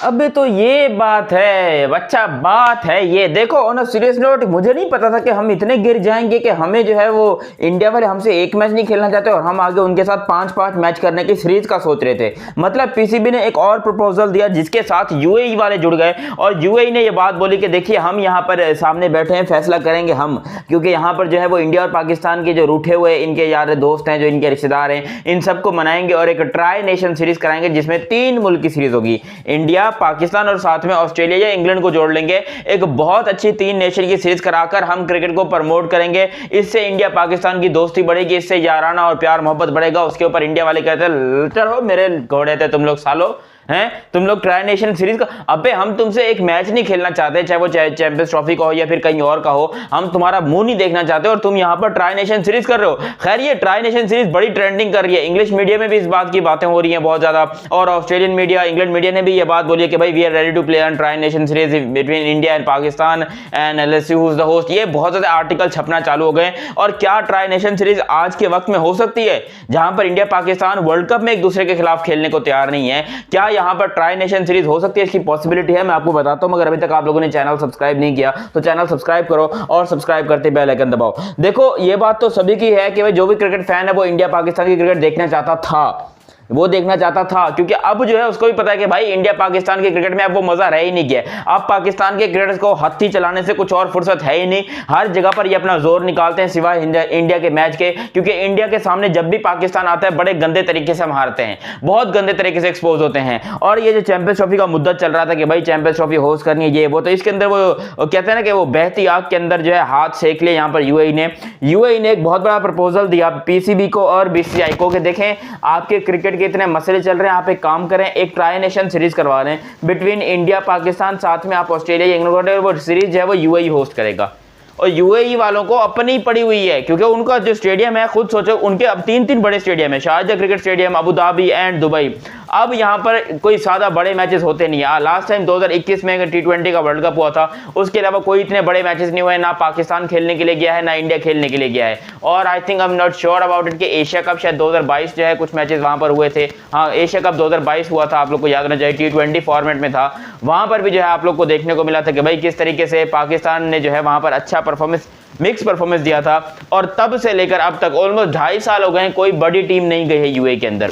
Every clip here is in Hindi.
अबे तो ये बात है, अच्छा बात है ये। देखो ऑन अ सीरियस नोट, मुझे नहीं पता था कि हम इतने गिर जाएंगे कि हमें जो है वो इंडिया वाले हमसे एक मैच नहीं खेलना चाहते और हम आगे उनके साथ 5-5 मैच करने की सीरीज का सोच रहे थे। मतलब पीसीबी ने एक और प्रपोजल दिया जिसके साथ यूएई वाले जुड़ गए और यूएई ने ये बात बोली कि देखिए हम यहाँ पर सामने बैठे हैं, फैसला करेंगे हम, क्योंकि यहाँ पर जो है वो इंडिया और पाकिस्तान के जो रूठे हुए इनके यार दोस्त हैं, जो इनके रिश्तेदार हैं, इन सबको मनाएंगे और एक ट्राई नेशन सीरीज कराएंगे जिसमें 3 मुल्क की सीरीज होगी, इंडिया, पाकिस्तान और साथ में ऑस्ट्रेलिया या इंग्लैंड को जोड़ लेंगे। एक बहुत अच्छी 3 नेशन की सीरीज कराकर हम क्रिकेट को प्रमोट करेंगे। इससे इंडिया पाकिस्तान की दोस्ती बढ़ेगी, इससे याराना और प्यार मोहब्बत बढ़ेगा। उसके ऊपर इंडिया वाले कहते हैं चलो मेरे घोड़े थे तुम लोग सालो हैं, तुम लोग ट्राई नेशन सीरीज का। अबे हम तुमसे एक मैच नहीं खेलना चाहते, चाहे वो चैंपियंस ट्रॉफी का हो या फिर कहीं और का हो, हम तुम्हारा मुंह नहीं देखना चाहते और तुम यहां पर ट्राई नेशन सीरीज कर रहे हो। खैर ये ट्राई नेशन सीरीज बड़ी ट्रेंडिंग कर रही है, इंग्लिश मीडिया में भी इस बात की बातें हो रही हैं बहुत ज्यादा, और ऑस्ट्रेलियन मीडिया, इंग्लैंड मीडिया ने भी ये बात बोली है कि भाई we are ready to play on tri nation series between India and Pakistan and let's see who is the host. ये बहुत ज्यादा आर्टिकल छपना चालू हो गए। और क्या ट्राई नेशन सीरीज आज के वक्त में हो सकती है जहां पर इंडिया पाकिस्तान वर्ल्ड कप में एक दूसरे के खिलाफ खेलने को तैयार नहीं है? क्या यहां पर ट्राई नेशन सीरीज हो सकती है? इसकी पॉसिबिलिटी है, मैं आपको बताता हूं। मगर अभी तक आप लोगों ने चैनल सब्सक्राइब नहीं किया तो चैनल सब्सक्राइब करो और सब्सक्राइब करते बेल आइकन दबाओ। देखो ये बात तो सभी की है कि भाई जो भी क्रिकेट फैन है वो इंडिया पाकिस्तान की क्रिकेट देखना चाहता था, वो देखना चाहता था, क्योंकि अब जो है उसको भी पता है कि भाई इंडिया पाकिस्तान के क्रिकेट में अब वो मजा रह ही नहीं गया। अब पाकिस्तान के क्रिकेटर्स को हत्थी चलाने से कुछ और फुर्सत है ही नहीं, हर जगह पर ये अपना जोर निकालते हैं सिवाय इंडिया के मैच के, क्योंकि इंडिया के सामने जब भी पाकिस्तान आता है बड़े गंदे तरीके से हम हारते हैं, बहुत गंदे तरीके से एक्सपोज होते हैं। और ये जो चैंपियंस ट्रॉफी का मुद्दा चल रहा था कि भाई चैंपियंस ट्रॉफी होस्ट करनी है ये वो, तो इसके अंदर वो कहते हैं ना कि वो बहती आग के अंदर जो है हाथ सेक लिया यहाँ पर यूएई ने एक बहुत बड़ा प्रपोजल दिया पीसीबी को और बीसीसीआई को कि देखें आपके क्रिकेट के इतने मसले चल रहे हैं, आप एक काम करें, एक ट्राई नेशन सीरीज करवा रहे हैं बिटवीन इंडिया पाकिस्तान, साथ में आप ऑस्ट्रेलिया इंग्लैंड, वो सीरीज है वो यूएई होस्ट करेगा। और यूएई वालों को अपनी पड़ी हुई है क्योंकि उनका जो स्टेडियम है, खुद सोचो उनके अब 3 बड़े स्टेडियम है, Sharjah cricket stadium, Abu Dhabi and Dubai. अब यहां पर कोई सादा बड़े मैचेस होते नहीं है। लास्ट टाइम 2021 में T20 का वर्ल्ड कप हुआ था, उसके अलावा कोई इतने बड़े मैचेस नहीं हुए, ना पाकिस्तान खेलने के लिए गया है ना इंडिया खेलने के लिए गया है। और I think I am not sure about it कि एशिया कप शायद 2022 जो है कुछ मैचेस वहां पर हुए थे। हाँ एशिया कप 2022 हुआ था, आप लोग को याद रहना चाहिए, T20 फॉर्मेट में था। वहां पर भी जो है आप लोग को देखने को मिला था कि भाई किस तरीके से पाकिस्तान ने जो है वहां पर अच्छा परफॉर्मेंस, मिक्स परफॉर्मेंस दिया था। और तब से लेकर अब तक ऑलमोस्ट 2.5 साल हो गए कोई बड़ी टीम नहीं गई है यूएई के अंदर।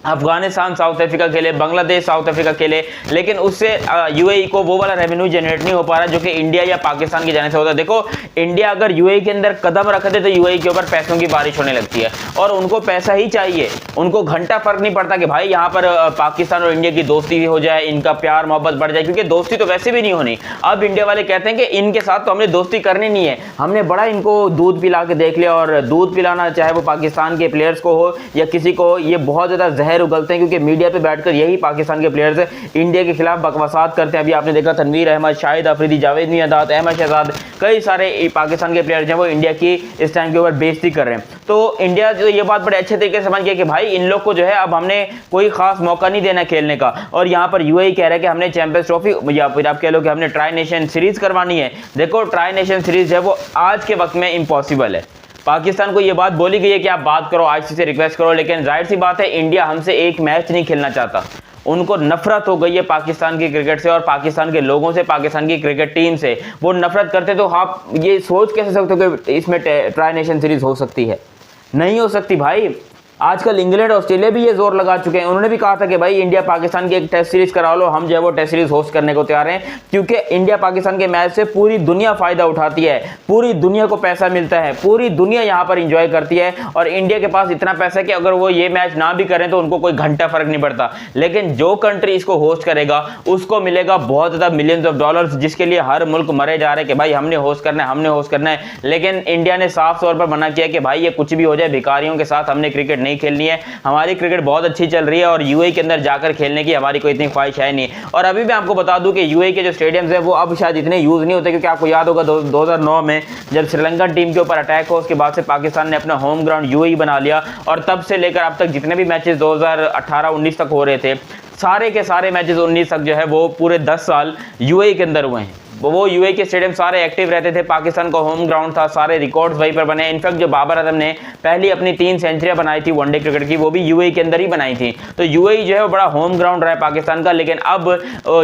अफगानिस्तान साउथ अफ्रीका खेले, बांग्लादेश साउथ अफ्रीका खेले, लेकिन उससे यूएई को वो वाला रेवेन्यू जनरेट नहीं हो पा रहा जो कि इंडिया या पाकिस्तान की जाने से होता है। देखो इंडिया अगर यूएई के अंदर कदम रख दे तो यूएई के ऊपर पैसों की बारिश होने लगती है और उनको पैसा ही चाहिए, उनको घंटा फर्क नहीं पड़ता कि भाई यहाँ पर पाकिस्तान और इंडिया की दोस्ती हो जाए, इनका प्यार मोहब्बत बढ़ जाए, क्योंकि दोस्ती तो वैसे भी नहीं होनी। अब इंडिया वाले कहते हैं कि इनके साथ तो हमने दोस्ती करनी नहीं है, हमने बड़ा इनको दूध पिला के देख लिया, और दूध पिलाना चाहे वो पाकिस्तान के प्लेयर्स को हो या किसी को हो, ये बहुत ज्यादा जहर उगलते हैं, क्योंकि मीडिया पे बैठकर यही पाकिस्तान के प्लेयर्स इंडिया के खिलाफ बकवासात करते हैं। अभी आपने देखा तनवीर अहमद, शाहिद अफरीदी, जावेद मियांदाद, अहमद शहजाद, कई सारे पाकिस्तान के प्लेयर्स हैं वो इंडिया की इस टाइम के ऊपर बेइज्जती कर रहे हैं। तो इंडिया जो ये बात बड़े अच्छे तरीके से समझ गया कि भाई इन लोग को जो है अब हमने कोई खास मौका नहीं देना खेलने का। और यहाँ पर यूएई कह रहा है कि हमने चैंपियंस ट्रॉफी या फिर आप कह लो कि हमने ट्राई नेशन सीरीज करवानी है। देखो ट्राई नेशन सीरीज है वो आज के वक्त में इम्पॉसिबल है। पाकिस्तान को ये बात बोली गई है कि आप बात करो, आईसीसी से रिक्वेस्ट करो, लेकिन जाहिर सी बात है इंडिया हमसे एक मैच नहीं खेलना चाहता। उनको नफरत हो गई है पाकिस्तान की क्रिकेट से और पाकिस्तान के लोगों से, पाकिस्तान की क्रिकेट टीम से वो नफरत करते। तो आप ये सोच कैसे सकते हो कि इसमें ट्राई नेशन सीरीज हो सकती है? नहीं हो सकती भाई। आजकल इंग्लैंड ऑस्ट्रेलिया भी ये जोर लगा चुके हैं, उन्होंने भी कहा था कि भाई इंडिया पाकिस्तान की एक टेस्ट सीरीज करा लो, हम जो है वो टेस्ट सीरीज होस्ट करने को तैयार हैं, क्योंकि इंडिया पाकिस्तान के मैच से पूरी दुनिया फायदा उठाती है, पूरी दुनिया को पैसा मिलता है, पूरी दुनिया यहाँ पर इंजॉय करती है। और इंडिया के पास इतना पैसा है कि अगर वो ये मैच ना भी करें तो उनको कोई घंटा फर्क नहीं पड़ता, लेकिन जो कंट्री इसको होस्ट करेगा उसको मिलेगा बहुत ज्यादा मिलियंस ऑफ डॉलर्स, जिसके लिए हर मुल्क मरे जा रहे हैं कि भाई हमने होस्ट करना है, हमने होस्ट करना है। लेकिन इंडिया ने साफ तौर पर मना किया कि भाई ये कुछ भी हो जाए, भिखारियों के साथ हमने क्रिकेट नहीं खेलनी है, हमारी क्रिकेट बहुत अच्छी चल रही है और यूएई के अंदर जाकर खेलने की हमारी कोई इतनी ख्वाहिश है नहीं। और अभी भी आपको बता दूं कि यूएई के जो स्टेडियम्स हैं वो अब शायद इतने यूज नहीं होते, क्योंकि आपको याद होगा 2009 में जब श्रीलंकन टीम के ऊपर अटैक हो, उसके बाद से पाकिस्तान ने अपना होम ग्राउंड यूएई बना लिया, और तब से लेकर अब तक जितने भी मैचेस 2018-19 तक हो रहे थे, सारे के सारे मैचेस 19 तक जो है वो पूरे 10 साल यूएई के अंदर हुए हैं। वो यूएई के स्टेडियम सारे एक्टिव रहते थे, पाकिस्तान का होम ग्राउंड था, सारे रिकॉर्ड्स वहीं पर बने। इनफैक्ट जो बाबर आजम ने पहली अपनी 3 सेंचुरियां बनाई थी वनडे क्रिकेट की, वो भी यूएई के अंदर ही बनाई थी। तो यूएई जो है वो बड़ा होम ग्राउंड रहा है पाकिस्तान का। लेकिन अब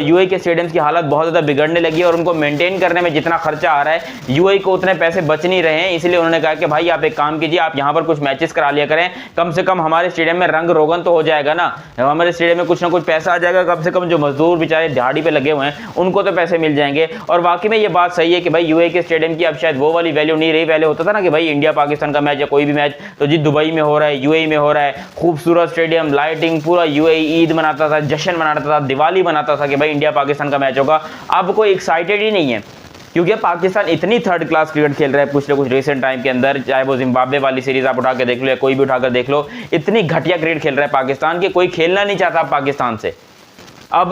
यूएई के स्टेडियम्स की हालत बहुत ज़्यादा बिगड़ने लगी है और उनको मेंटेन करने में जितना खर्चा आ रहा है, यूएई को उतने पैसे बच नहीं रहे हैं। इसलिए उन्होंने कहा कि भाई आप एक काम कीजिए, आप यहाँ पर कुछ मैचेस करा लिया करें, कम से कम हमारे स्टेडियम में रंग रोगन तो हो जाएगा ना, हमारे स्टेडियम में कुछ ना कुछ पैसा आ जाएगा, कम से कम जो मजदूर बेचारे दिहाड़ी पे लगे हुए हैं उनको तो पैसे मिल जाएंगे। और वाकई में ये बात सही है कि भाई यूएई के स्टेडियम की अब शायद वो वाली वैल्यू नहीं रही। पहले होता था ना कि भाई इंडिया पाकिस्तान का मैच या कोई भी मैच तो जी दुबई में हो रहा है, यूएई में हो रहा है, खूबसूरत स्टेडियम, लाइटिंग, पूरा यूएई ईद मनाता था, जश्न मनाता था, दिवाली मनाता था कि भाई इंडिया पाकिस्तान का मैच होगा। अब कोई एक्साइटेड ही नहीं है, क्योंकि पाकिस्तान इतनी थर्ड क्लास क्रिकेट खेल रहा है पिछले कुछ रिसेंट टाइम के अंदर, चाहे वो जिम्बाब्वे वाली सीरीज आप उठा के देख लो या कोई भी उठाकर देख लो, इतनी घटिया क्रिकेट खेल रहा है पाकिस्तान के, कोई खेलना नहीं चाहता पाकिस्तान से। अब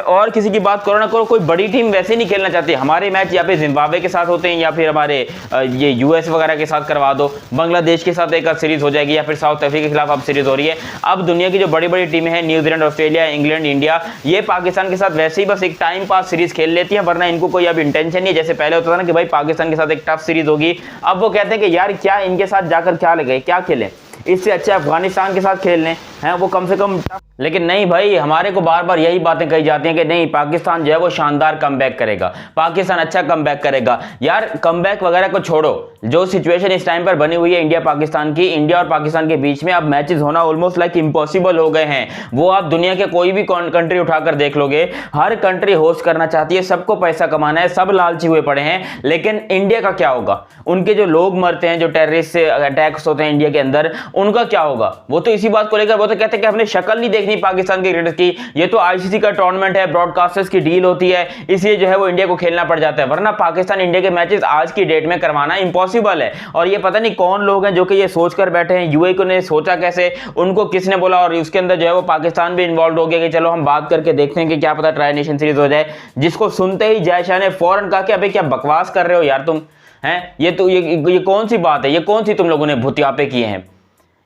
और किसी की बात करो ना करो, कोई बड़ी टीम वैसे नहीं खेलना चाहती। हमारे मैच या फिर जिम्बाब्वे के साथ होते हैं या फिर हमारे ये यूएस वगैरह के साथ करवा दो, बांग्लादेश के साथ एक सीरीज हो जाएगी या फिर साउथ अफ्रीका के खिलाफ अब सीरीज हो रही है। अब दुनिया की जो बड़ी बड़ी टीमें हैं, न्यूजीलैंड, ऑस्ट्रेलिया, इंग्लैंड, इंडिया, ये पाकिस्तान के साथ वैसे ही बस एक टाइम पास सीरीज खेल लेती है, वरना इनको कोई अब इंटेंशन नहीं है। जैसे पहले होता था ना कि भाई पाकिस्तान के साथ एक टफ सीरीज होगी, अब वो कहते हैं कि यार क्या इनके साथ जाकर क्या लगे, क्या खेलें, इससे अच्छा अफगानिस्तान के साथ खेल लें, हैं वो कम से कम। लेकिन नहीं भाई, हमारे को बार बार यही बातें कही जाती हैं कि नहीं पाकिस्तान जो है वो शानदार कमबैक करेगा, पाकिस्तान अच्छा कमबैक करेगा। यार कमबैक वगैरह को छोड़ो, जो सिचुएशन इस टाइम पर बनी हुई है इंडिया पाकिस्तान की, इंडिया और पाकिस्तान के बीच में अब मैचेस होना ऑलमोस्ट लाइक इम्पॉसिबल हो गए हैं। वो आप दुनिया के कोई भी कंट्री उठाकर देख लोगे, हर कंट्री होस्ट करना चाहती है, सबको पैसा कमाना है, सब लालची हुए पड़े हैं। लेकिन इंडिया का क्या होगा? उनके जो लोग मरते हैं, जो टेररिस्ट से अटैक्स होते हैं इंडिया के अंदर, उनका क्या होगा? वो तो इसी बात को लेकर वो तो कहते हैं कि हमने शक्ल नहीं देखनी पाकिस्तान के क्रिकेटर्स की, ये तो आईसीसी का टूर्नामेंट है, ब्रॉडकास्टर्स की डील होती है, इसलिए जो है वो इंडिया को खेलना पड़ जाता है। वरना पाकिस्तान इंडिया के मैचेस आज की डेट में करवाना इंपॉसिबल है। और ये पता नहीं कौन लोग हैं जो कि ये सोचकर बैठे हैं, यूएई को ने सोचा कैसे, उनको किसने बोला, और उसके अंदर जो है वो पाकिस्तान भी इन्वॉल्व हो गया कि चलो हम बात करके देखते हैं कि क्या पता ट्राई नेशन सीरीज हो जाए। जिसको सुनते ही जय शाह ने फौरन कहा कि अबे क्या बकवास कर रहे हो यार तुम, हैं ये तो ये कौन सी बात है, ये कौन सी तुम लोगों ने भुतियापे किए हैं?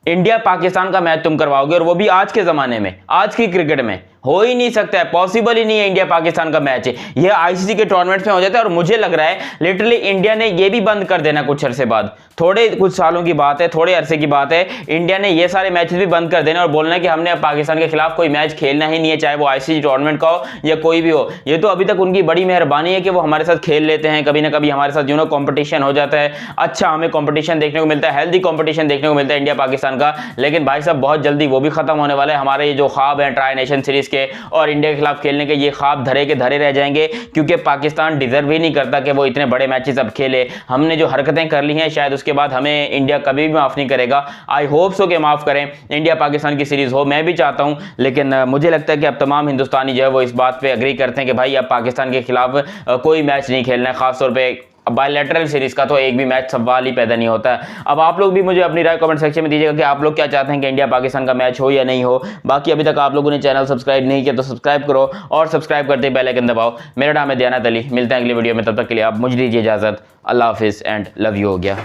इंडिया पाकिस्तान का मैच तुम करवाओगे और वो भी आज के जमाने में, आज की क्रिकेट में हो ही नहीं सकता है, पॉसिबल ही नहीं है। इंडिया पाकिस्तान का मैच है, ये आईसीसी के टूर्नामेंट्स में हो जाता है। और मुझे लग रहा है लिटरली इंडिया ने ये भी बंद कर देना कुछ अरसे बाद, थोड़े कुछ सालों की बात है, थोड़े अरसे की बात है, इंडिया ने ये सारे मैचेस भी बंद कर देना और बोलना है कि हमने पाकिस्तान के खिलाफ कोई मैच खेलना ही नहीं है, चाहे वो आईसीसी टूर्नामेंट का हो या कोई भी हो। ये तो अभी तक उनकी बड़ी मेहरबानी है कि वो हमारे साथ खेल लेते हैं, कभी ना कभी हमारे साथ जो कॉम्पिटिशन हो जाता है, अच्छा हमें कॉम्पिटिशन देखने को मिलता है, हेल्दी कॉम्पिटिशन देखने को मिलता है इंडिया पाकिस्तान का। लेकिन भाई साहब बहुत जल्दी वो भी खत्म होने वाला है। हमारे ये जो ख्वाब है ट्राई नेशन सीरीज के और इंडिया के खिलाफ खेलने के, ये ख्वाब धरे के धरे रह जाएंगे, क्योंकि पाकिस्तान डिजर्व ही नहीं करता कि वो इतने बड़े मैचेस अब खेले। हमने जो हरकतें कर ली हैं शायद उसके बाद हमें इंडिया कभी भी माफ नहीं करेगा। आई होप सो कि माफ करें, इंडिया पाकिस्तान की सीरीज हो, मैं भी चाहता हूं। लेकिन मुझे लगता है कि अब तमाम हिंदुस्तानी जो है वो इस बात पे एग्री करते हैं कि भाई अब पाकिस्तान के खिलाफ कोई मैच नहीं खेलना है, खासतौर पर बायलैटरल सीरीज का तो एक भी मैच सवाल ही पैदा नहीं होता है। अब आप लोग भी मुझे अपनी राय कमेंट सेक्शन में दीजिएगा कि आप लोग क्या चाहते हैं कि इंडिया पाकिस्तान का मैच हो या नहीं हो। बाकी अभी तक आप लोगों ने चैनल सब्सक्राइब नहीं किया तो सब्सक्राइब करो और सब्सक्राइब करते ही बेल आइकन दबाओ। मेरा नाम है दियानत अली, मिलते हैं अगली वीडियो में, तब तक के लिए आप मुझे दीजिए इजाजत। अल्लाह हाफिज़ एंड लव यू हो गया।